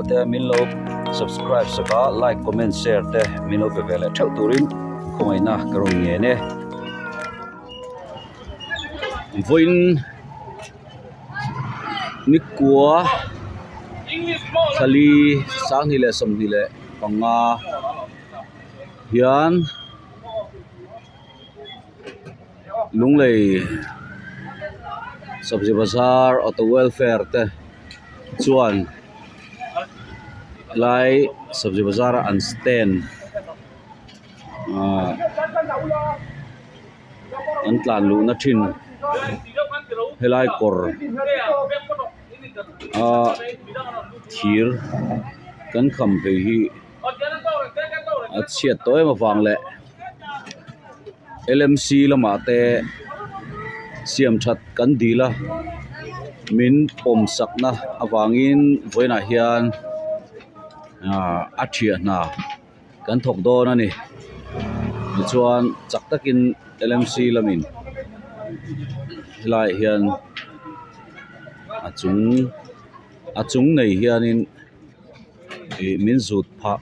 te min lo subscribe saka like comment share te min lo pe vele thau turin khomai na karong nge ne voin nikwa thali sang ni le som ni le panga hian lunglei sabji bazar auto welfare te chuan lai sabji bazar an stand an tlan lu na thin helai kor thir kan kham pe hi a chiat toy ma wang le LMC lama te siam that kan dila min pom sakna awangin voina hian a thia na kan thok do na ni chuan chak takin LMC lamin lai hian achung nei hianin min zut pha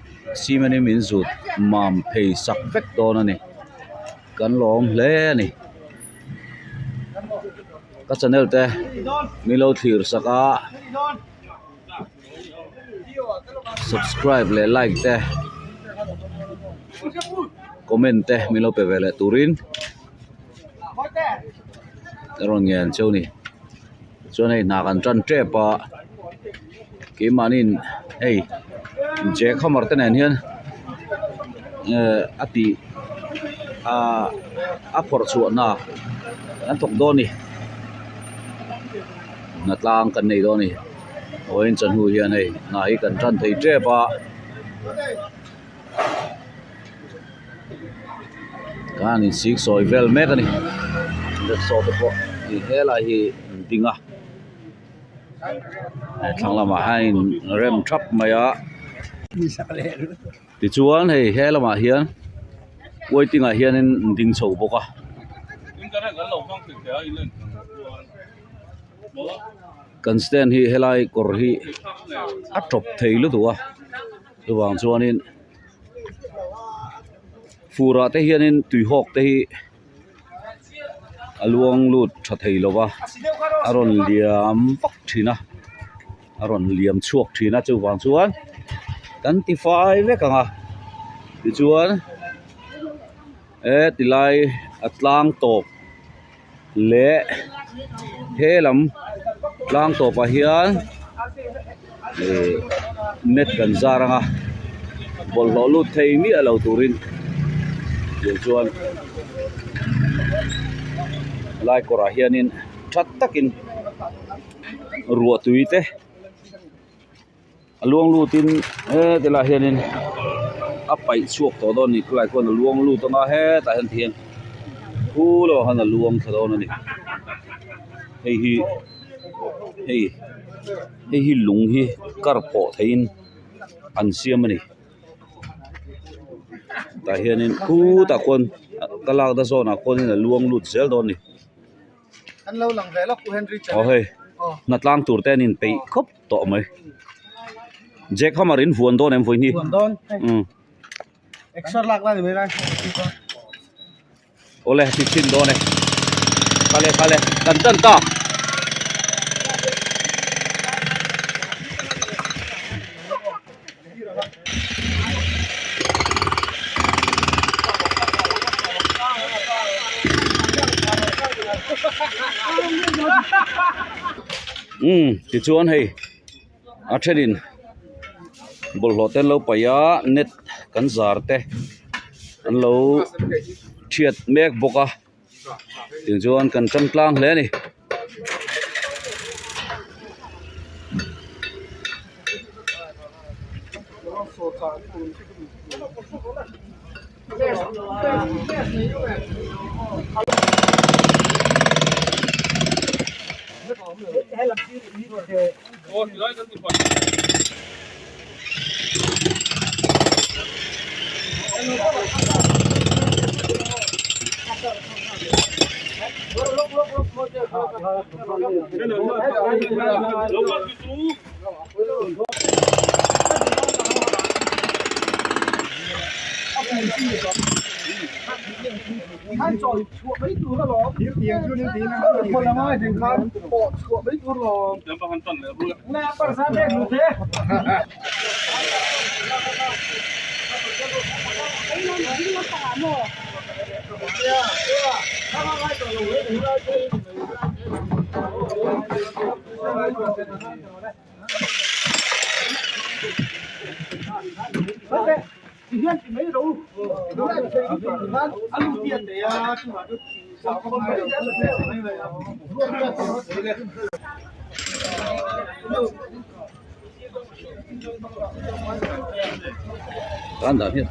simani min zut mam phei sak vek do na ni kan lom hle ni ka channel te milo thir saka subscribe le like te comment te milo pe vele turin ron ngen cheu ni cho nei na kan tran tre pa ki manin hey je khamar te nen hian ati a phor chu na an thok do ni na tlang kan nei do ni oin chan hu hian ei na hi kan tran thei tre pa kan in sik soi vel me kan ni le so te po hi hela hi dinga thang lama hain rem trap maya ti chuan hei hela ma hian waiting a hian in ding chho boka kan stand hi helai kor hi a top theilu duwa ruwang chuanin fura te hianin tui hok te hi aluang lut tha theilowa aron liam pak thina aron liam chuak thina chuwang chuan kan ti fai vekanga ti chuan tilai atlang top le helam tlang top a hian net kan zaranga bol lo lut thei mi alo turin ye chuan lai kora hianin that takin ruwa tuite aluang lutin tela hianin apai chuak to don ni klai kon luang lu tonga he ta han thian lo han luang thadon ni hei lung hi karpo thein an siam ani ta hianin ta kon kalak da zona kon in luang lut zel don ni an lo lang velo ku Henry cha hei na tlang tur ten in pe khop to mai je khamarin vuan don em voi ni vuan don extra lak la ni mai ole ti chin don ne khale kan tan ta ti chuan hei a thenin bol hotel lo paya net kan zar te an lo thiat mek boka ti chuan kan tram tlang hle ni Look, ท่านจอยชั่วไม่ดูก็หรอเตียงชั่วนึงทีนะผลไม้ถึงขั้นโปะชั่วไม่ดูหรอกเดี๋ยวประกันต้นเลยรู้แล้วแม่ประสาทเด็กรู้เท่Hiện thì mấy đâu, đó là cái ăn tiền để chứ mà sao không phải Ăn đã hết.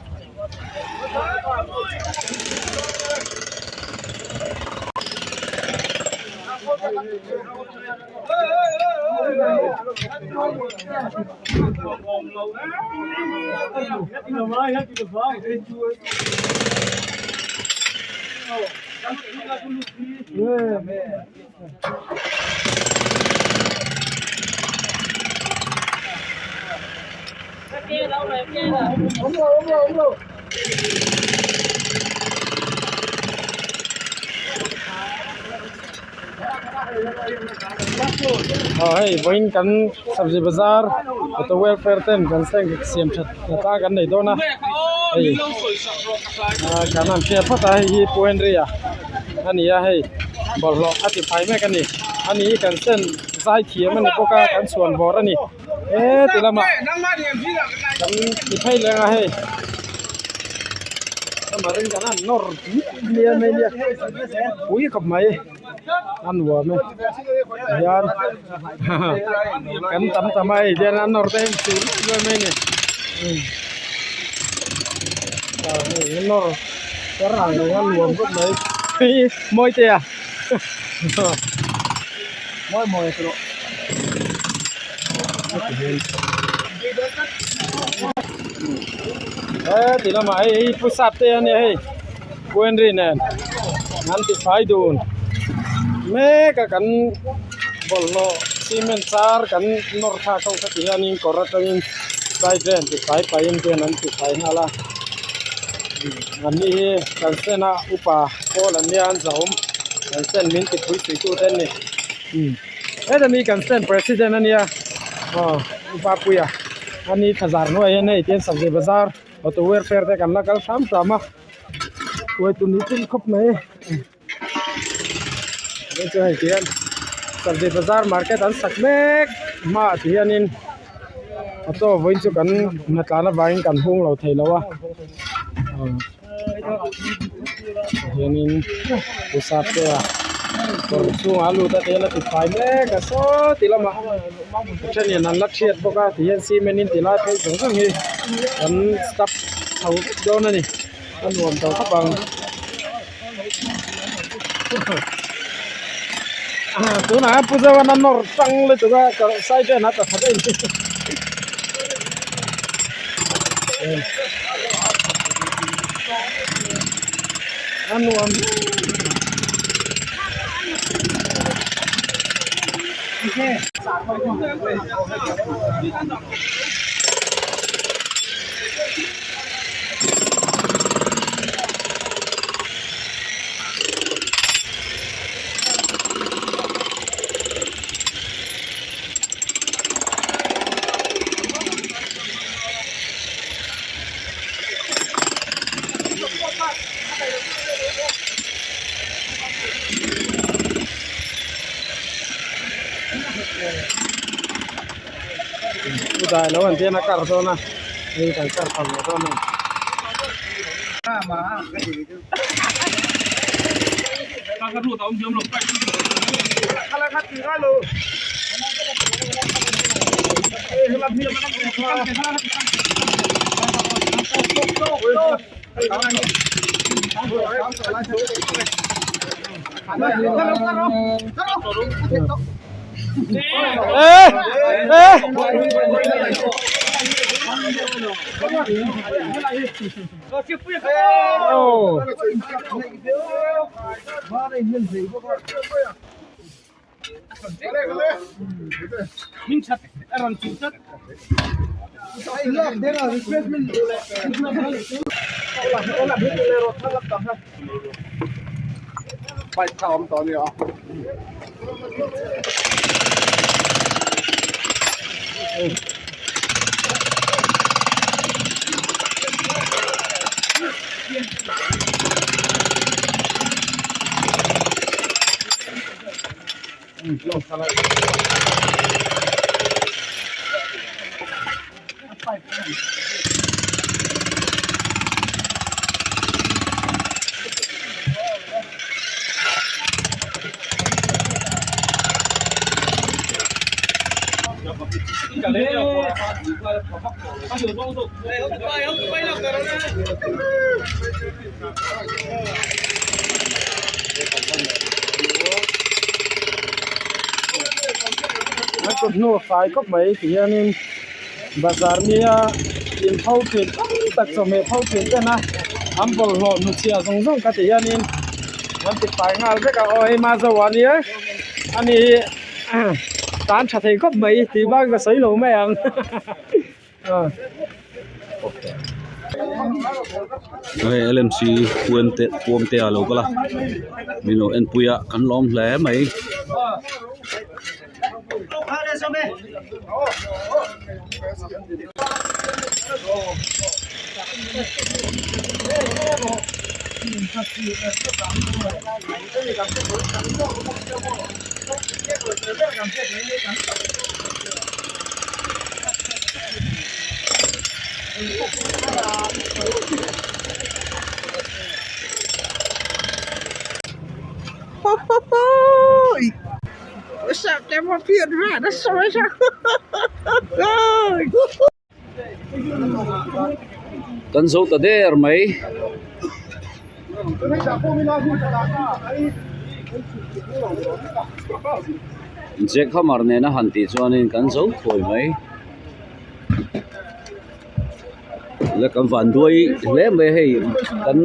Hey, boing kan sabzi bazar to welfare ten kan seng siam chat ta kan nei do na hey kan nam che phata hi point ria ani ya hey bol lo ati phai me kan ni ani kan sen sai thia man ko ka kan suan bor ani tilama kan ni phai le nga hey marin kan nor lia me lia ui kap mai ăn vừa mới yan cắm tắm ai đi ăn nổi tên xíu rồi mấy nè ăn nổi cái răng này ăn vừa rất mấy môi tè môi rồi thì là mày pusat tè này quên đi nè ăn thì phải đồn me ka kan bollo cement sar kan northa ko ka tianin koratangin sai ven ti sai pain ven an ti sai hala ani kan sena upa ko lan nian zaum kan sen min ti pui ti tu ten ni da mi kan sen president ania upa puya ani khazar no ai nei ten sabji bazar auto welfare te kan la kal sam sama oi tu ni tin khop me cho hay tiền sabji bazar market an sakmek ma thianin ato voin chu kan natlana wain kan hung lo thei lawa thianin usap te kor chu alu ta te la ti phai me ka so tilama chani nan la thiat boka thian si menin tila thei jong jong hi kan stop thau don ani an nuam taw kapang tu na puja wana nor tang le tu ga sai de na ta thade anu am udah lawan dia nak kartona ini kan kartona mà cái gì chứ ta cái ruột ông dương lục cái là khách gì đó luôn làm gì mà Minh chặt, ăn chặt. ไปทำตอนนี้อ่ะลงสไลด์มันก็โน้ฝ่ายก็ไม่ที่อันนี้บาซาร์มีอินเผาเปลี่ยนตักสมัยเผาเปลี่ยนกันนะอัมบลหอนุเชียส่งกันที่อันนี้มันติดไปงานไปกับไอ้มาสวรรค์เนี่ยอันนี้ตานชัดเจนก็ไม่ที่บ้านก็ใส่ลงแม่งLMC ควมเตะlo kala mino en puya kan lom hle mai Sao em mà phiền hả nó xôi sao kan zo ta der mai je khamar ne na hanti chuanin kan zo khoi mai le kan van duai le mai hei kan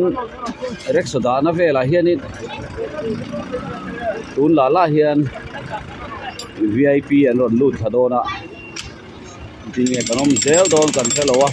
reksoda na vela hianin tun la la hian VIP and ron lut thadona tinge kanom zel don kan thelowa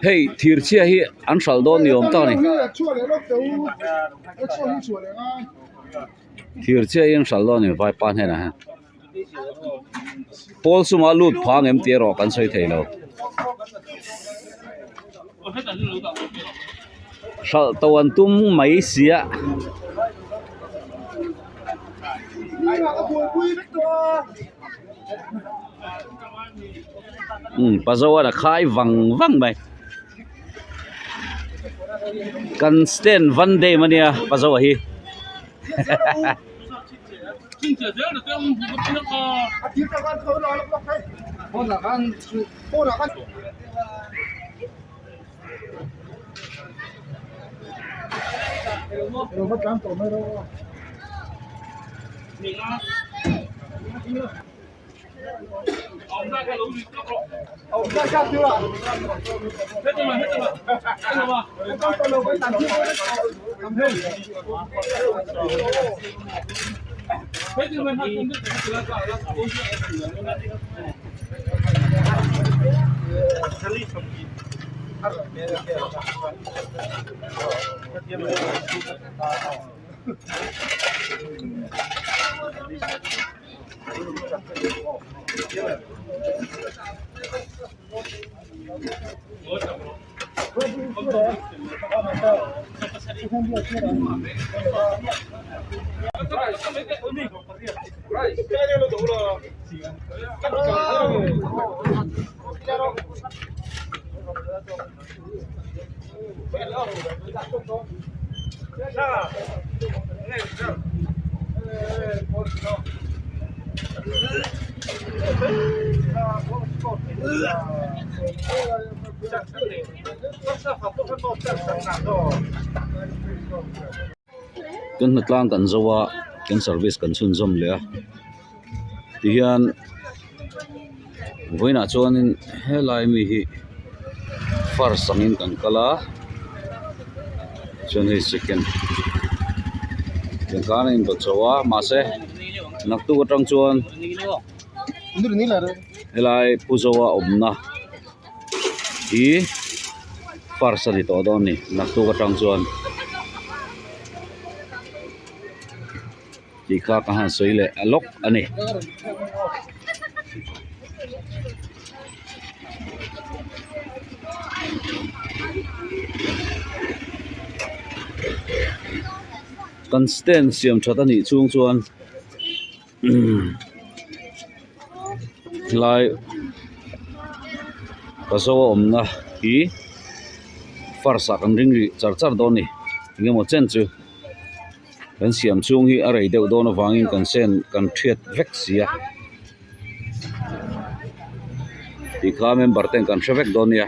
Hey, thirchia hi an saldon niom ta ni. Thirchia hi an saldon ni vai pan he na ha. Pol suma lut phang em te ro kan soi theilo. Sal tawan tum mai sia. Pazawa da khai wang mai. Kan stand one day mania pazawa hi. kan natlang kan zawa kan service kan chun zom le ti hian voina chuanin helai mi hi far sangin kan kala chun hi second kan kanin to chawa ma se naktu atang chuan helai puzawa omna hi far sani to don ni naktu atang chuan chỉ có cả hàng suy lệ lốc anh này constant siam chata ni chung chuan lai pasawa omna hi farsa kan ring ri char char don ni ngemo chen chu kan siam chung hi a rei deuh dawn awangin kan sen kan thiat vek sia ti kha member ten kan hre vek dawn nia